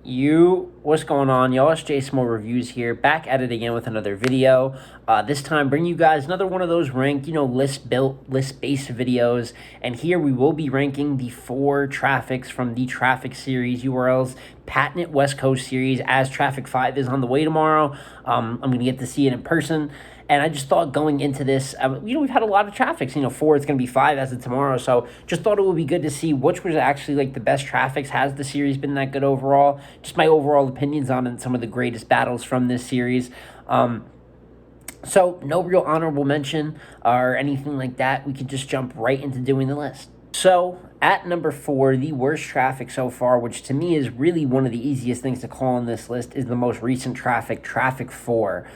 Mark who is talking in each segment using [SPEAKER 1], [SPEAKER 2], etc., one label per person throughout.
[SPEAKER 1] What's going on, y'all? It's Jay Small Reviews here, back at it again with another video. This time, bring you guys another one of those ranked, list-based videos. And here we will be ranking the 4 traffics from the Traffic Series URLs Patented West Coast Series, as Traffic 5 is on the way tomorrow. I'm going to get to see it in person. And I just thought going into this, we've had a lot of traffics. 4, it's going to be 5 as of tomorrow. So just thought it would be good to see which was actually like the best traffics. Has the series been that good overall? Just my overall opinions on it, some of the greatest battles from this series. So no real honorable mention or anything like that. We could just jump right into doing the list. So at number 4, the worst traffic so far, which to me is really one of the easiest things to call on this list, is the most recent traffic, Traffic 4.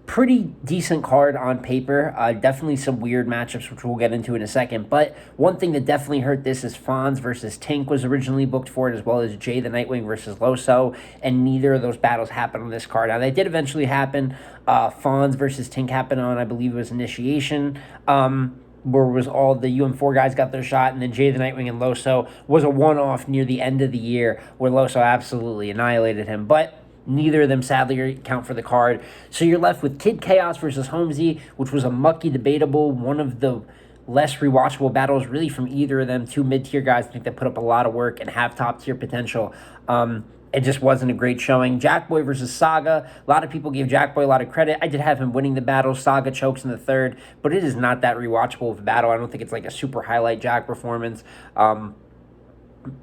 [SPEAKER 1] Pretty decent card on paper. Definitely some weird matchups, which we'll get into in a second. But one thing that definitely hurt this is Fonz versus Tink was originally booked for it, as well as Jay the Nightwing versus Loso, and neither of those battles happened on this card. Now, they did eventually happen. Fonz versus Tink happened on, I believe it was Initiation, where was all the UM4 guys got their shot, and then Jay the Nightwing and Loso was a one-off near the end of the year where Loso absolutely annihilated him. But neither of them sadly count for the card. So you're left with Kid Chaos versus Holmesy, which was a mucky debatable, one of the less rewatchable battles really from either of them. 2 mid-tier guys I think that put up a lot of work and have top-tier potential. It just wasn't a great showing. Jackboy versus Saga. A lot of people gave Jackboy a lot of credit. I did have him winning the battle. Saga chokes in the 3rd, but it is not that rewatchable of a battle. I don't think it's like a super highlight Jack performance. And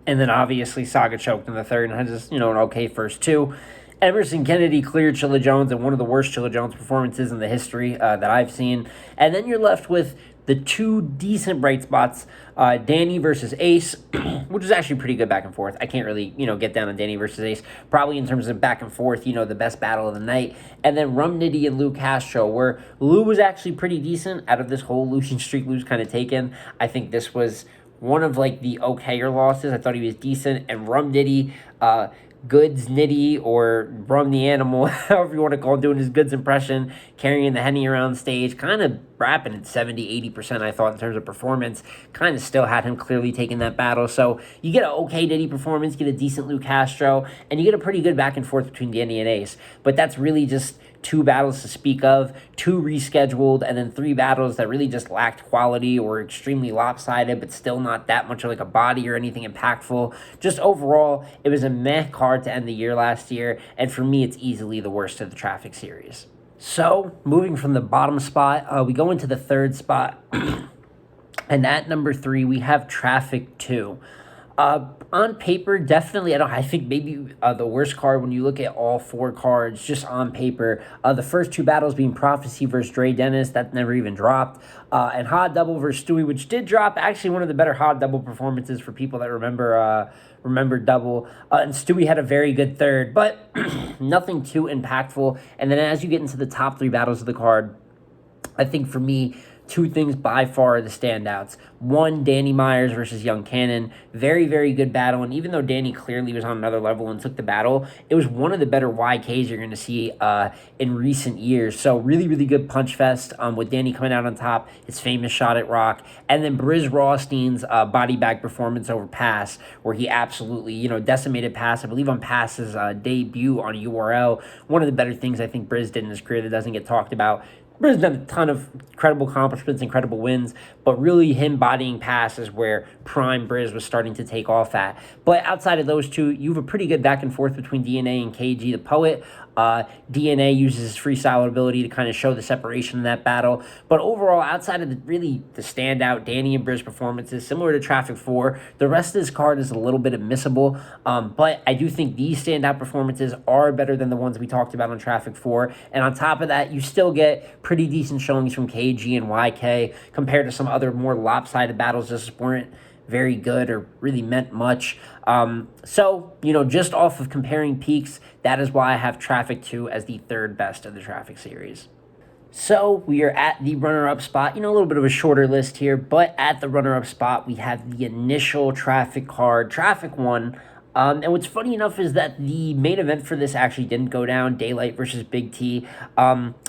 [SPEAKER 1] then obviously Saga choked in the 3rd and had just, an okay first 2. Emerson Kennedy cleared Chilla Jones in one of the worst Chilla Jones performances in the history that I've seen. And then you're left with the 2 decent bright spots, Danny versus Ace, which is actually pretty good back and forth. I can't really, get down on Danny versus Ace. Probably in terms of back and forth, the best battle of the night. And then Rum Nitty and Lou Castro, where Lou was actually pretty decent out of this whole losing streak Lou's kind of taken. I think this was one of, the okayer losses. I thought he was decent. And Rum Nitty, Goods Nitty, or Rum the Animal, however you want to call it, doing his Goods impression, carrying the Henny around stage, kind of rapping at 70-80%, I thought, in terms of performance. Kind of still had him clearly taking that battle. So you get an okay Nitty performance, get a decent Lou Castro, and you get a pretty good back and forth between Danny and Ace. But that's really just 2 battles to speak of, 2 rescheduled, and then 3 battles that really just lacked quality or extremely lopsided, but still not that much of like a body or anything impactful. Just overall, it was a meh card to end the year last year, and for me, it's easily the worst of the Traffic series. So, moving from the bottom spot, we go into the 3rd spot, and at number 3, we have Traffic 2. On paper, definitely, I think maybe the worst card when you look at all 4 cards just on paper. The first 2 battles being Prophecy versus Dre Dennis, that never even dropped. And Hod Double versus Stewie, which did drop. Actually, one of the better Hod Double performances for people that remember Double. And Stewie had a very good 3rd, but nothing too impactful. And then as you get into the top 3 battles of the card, I think for me, 2 things by far are the standouts. 1, Danny Myers versus Young Cannon. Very, very good battle. And even though Danny clearly was on another level and took the battle, it was one of the better YKs you're going to see in recent years. So really, really good punch fest with Danny coming out on top, his famous shot at Rock. And then Briz Rothstein's body bag performance over Pass, where he absolutely, decimated Pass. I believe on Pass's debut on URL. One of the better things I think Briz did in his career that doesn't get talked about. Briz done a ton of incredible accomplishments, incredible wins, but really him bodying Pass is where prime Briz was starting to take off at. But outside of those 2, you have a pretty good back and forth between DNA and KG the Poet. DNA uses his freestyle ability to kind of show the separation in that battle. But overall, outside of the standout Danny and Briz performances, similar to Traffic 4, the rest of this card is a little bit missable. But I do think these standout performances are better than the ones we talked about on Traffic 4. And on top of that, you still get pretty decent showings from KG and YK compared to some other more lopsided battles that just weren't very good or really meant much. So, just off of comparing peaks, that is why I have Traffic 2 as the 3rd best of the Traffic series. So we are at the runner-up spot. A little bit of a shorter list here, but at the runner-up spot, we have the initial Traffic card, Traffic 1. And what's funny enough is that the main event for this actually didn't go down, Daylight versus Big T.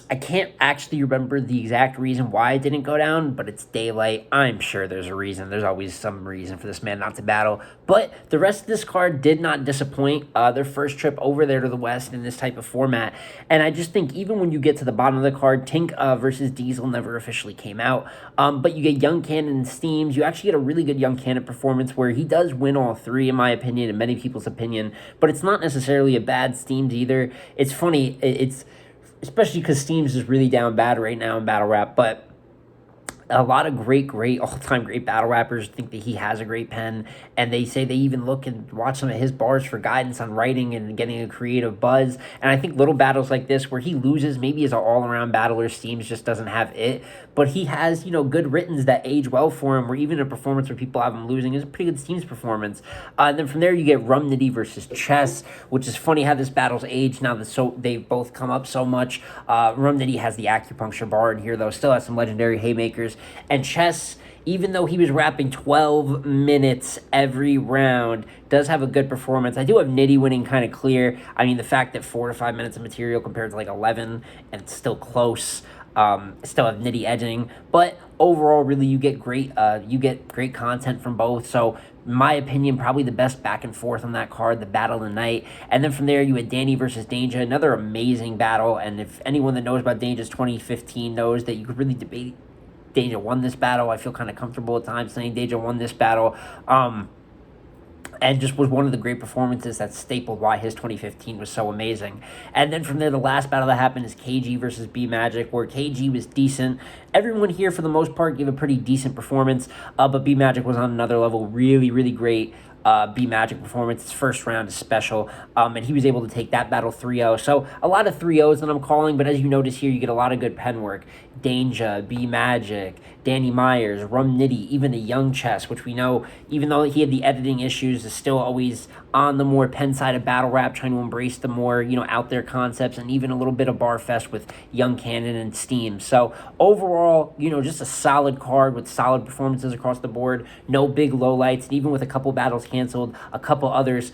[SPEAKER 1] I can't actually remember the exact reason why it didn't go down, but it's Daylight. I'm sure there's a reason. There's always some reason for this man not to battle. But the rest of this card did not disappoint. Their first trip over there to the West in this type of format. And I just think even when you get to the bottom of the card, Tink versus Diesel never officially came out. But you get Young Cannon and Steams. You actually get a really good Young Cannon performance where he does win all three, in my opinion, in many people's opinion. But it's not necessarily a bad Steams either. It's funny. It's especially because Steams is really down bad right now in battle rap, but a lot of great all-time great battle rappers think that he has a great pen, and they say they even look and watch some of his bars for guidance on writing and getting a creative buzz. And I think little battles like this where he loses maybe as an all-around battler, Steams just doesn't have it, but he has, good writtens that age well for him, where even a performance where people have him losing is a pretty good Steams performance. And then from there you get Rum Nitty versus Chess, which is funny how this battle's aged now that they've both come up so much. Rum Nitty has the acupuncture bar in here though, still has some legendary haymakers. And Chess, even though he was rapping 12 minutes every round, does have a good performance. I do have Nitty winning kind of clear. I mean, the fact that 4 to 5 minutes of material compared to like 11 and it's still close, still have Nitty edging. But overall, really, you get great content from both. So, in my opinion, probably the best back and forth on that card, the battle of the night. And then from there, you had Danny versus Danger, another amazing battle. And if anyone that knows about Danger's 2015 knows that you could really debate Deja won this battle. I feel kind of comfortable at times saying Deja won this battle. And just was one of the great performances that stapled why his 2015 was so amazing. And then from there, the last battle that happened is KG versus B Magic, where KG was decent. Everyone here, for the most part, gave a pretty decent performance, but B Magic was on another level, really, really great. B Magic performance. His first round is special, and he was able to take that battle 3-0. So a lot of 3-0s that I'm calling, but as you notice here, you get a lot of good pen work. Danger, B Magic, Danny Myers, Rum Nitty, even a Young Chess, which we know, even though he had the editing issues, is still always on the more pen side of battle rap, trying to embrace the more, out there concepts, and even a little bit of bar fest with Young Cannon and Steam. So overall, just a solid card with solid performances across the board, no big lowlights, and even with a couple battles canceled, a couple others,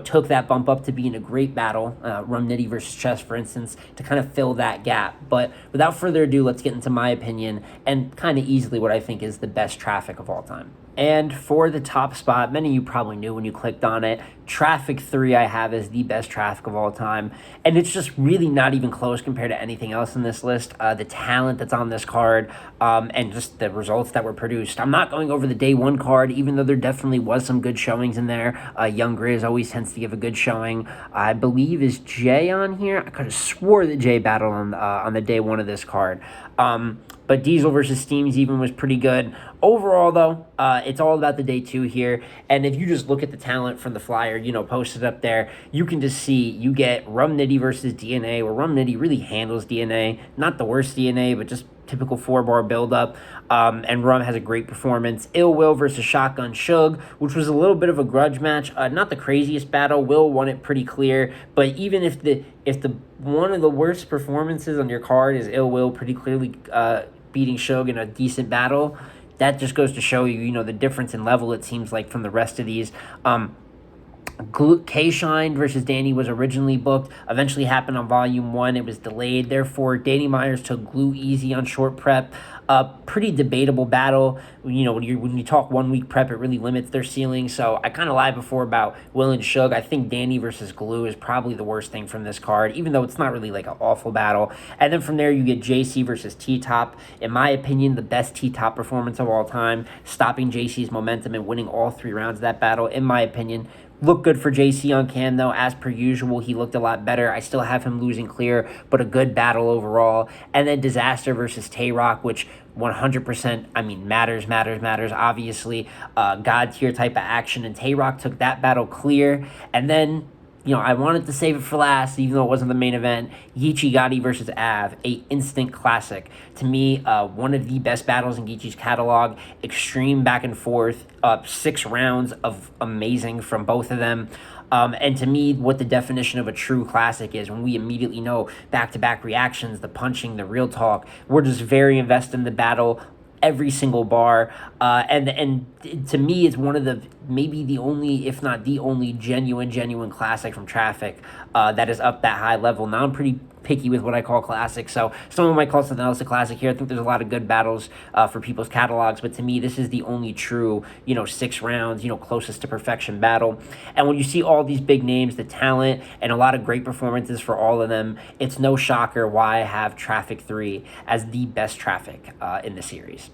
[SPEAKER 1] took that bump up to being a great battle, Rum Nitty versus Chess, for instance, to kind of fill that gap. But without further ado, let's get into my opinion, and kind of easily what I think is the best Traffic of all time. And for the top spot, many of you probably knew when you clicked on it, Traffic 3 I have as the best Traffic of all time. And it's just really not even close compared to anything else in this list. The talent that's on this card, and just the results that were produced. I'm not going over the day one card, even though there definitely was some good showings in there. Young Grizz always tends to give a good showing. I believe is Jay on here. I could have swore that Jay battled on the day one of this card. But Diesel versus Steams even was pretty good. Overall, though, it's all about the day two here. And if you just look at the talent from the flyer, posted up there, you can just see you get Rum Nitty versus DNA, where Rum Nitty really handles DNA. Not the worst DNA, but just typical 4-bar buildup. And Rum has a great performance. Ill Will versus Shotgun Shug, which was a little bit of a grudge match. Not the craziest battle. Will won it pretty clear. But even if the one of the worst performances on your card is Ill Will pretty clearly beating Shug in a decent battle, that just goes to show you, the difference in level, it seems like, from the rest of these. K-Shine versus Danny was originally booked, eventually happened on Volume 1. It was delayed. Therefore, Danny Myers took Glue Easy on short prep. Pretty debatable battle. When you talk 1 week prep, it really limits their ceiling. So I kind of lied before about Will and Shug. I think Danny versus Glue is probably the worst thing from this card, even though it's not really like an awful battle. And then from there, you get JC versus T-Top. In my opinion, the best T-Top performance of all time, stopping JC's momentum and winning all 3 rounds of that battle, in my opinion. Looked good for JC on cam, though. As per usual, he looked a lot better. I still have him losing clear, but a good battle overall. And then Disaster versus Tay-Rock, which 100%, matters, obviously. God tier type of action, and Tay-Rock took that battle clear. And then, I wanted to save it for last, even though it wasn't the main event. Geechee Gotti versus Av, a instant classic. To me, one of the best battles in Geechee's catalog. Extreme back and forth, 6 rounds of amazing from both of them. And to me, what the definition of a true classic is, when we immediately know back-to-back reactions, the punching, the real talk, we're just very invested in the battle. every single bar, and to me, it's one of the maybe the only, if not the only, genuine classic from Traffic that is up that high level. Now I'm pretty picky with what I call classic, so someone might call something else a classic here. I think there's a lot of good battles for people's catalogs, but to me, this is the only true 6 rounds closest to perfection battle. And when you see all these big names, the talent, and a lot of great performances for all of them, it's no shocker why I have Traffic 3 as the best Traffic in the series.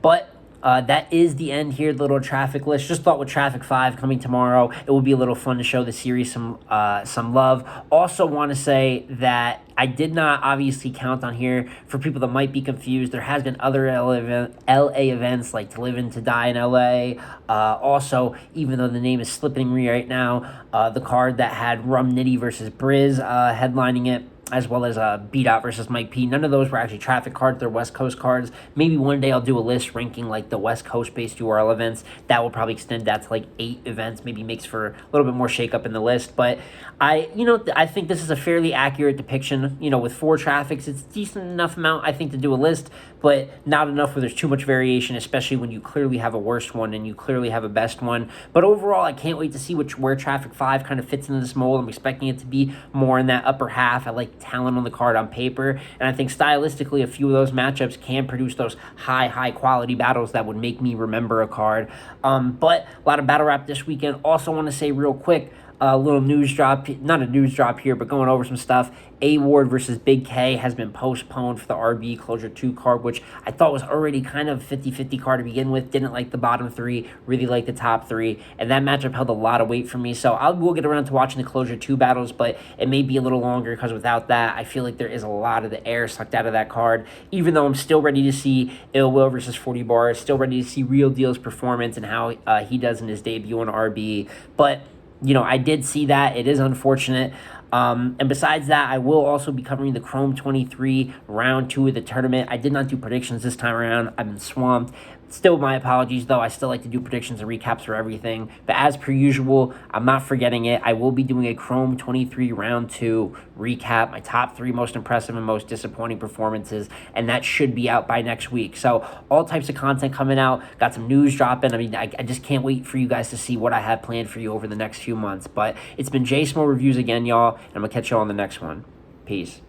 [SPEAKER 1] But that is the end here, the little Traffic list. Just thought with Traffic 5 coming tomorrow, it will be a little fun to show the series some love. Also want to say that I did not obviously count on here for people that might be confused. There has been other LA events like To Live and To Die in LA. Also, even though the name is slipping me right now, the card that had Rum Nitty versus Briz headlining it, as well as Beat Out versus Mike P. None of those were actually Traffic cards. They're West Coast cards. Maybe one day I'll do a list ranking like the West Coast-based URL events. That will probably extend that to like 8 events. Maybe makes for a little bit more shakeup in the list. But I think this is a fairly accurate depiction. With 4 Traffics, it's a decent enough amount, I think, to do a list, but not enough where there's too much variation, especially when you clearly have a worst one and you clearly have a best one. But overall, I can't wait to see where Traffic 5 kind of fits into this mold. I'm expecting it to be more in that upper half. I like talent on the card on paper, and I think stylistically a few of those matchups can produce those high quality battles that would make me remember a card. But a lot of battle rap this weekend. Also want to say real quick, a little news drop, not a news drop here, but going over some stuff. A Ward versus Big K has been postponed for the RB Closure 2 card, which I thought was already kind of 50-50 card to begin with. Didn't like the bottom 3, really liked the top 3, and that matchup held a lot of weight for me. So I will get around to watching the Closure 2 battles, but it may be a little longer because without that, I feel like there is a lot of the air sucked out of that card. Even though I'm still ready to see Ill Will versus 40 Bars, still ready to see Real Deal's performance and how he does in his debut on RB, but I did see that. It is unfortunate. And besides that, I will also be covering the Chrome 23 round 2 of the tournament. I did not do predictions this time around. I've been swamped. Still, my apologies, though. I still like to do predictions and recaps for everything. But as per usual, I'm not forgetting it. I will be doing a Chrome 23 round 2 recap, my top 3 most impressive and most disappointing performances, and that should be out by next week. So all types of content coming out. Got some news dropping. I mean, I just can't wait for you guys to see what I have planned for you over the next few months. But it's been J Smo Reviews again, y'all, and I'm going to catch y'all on the next one. Peace.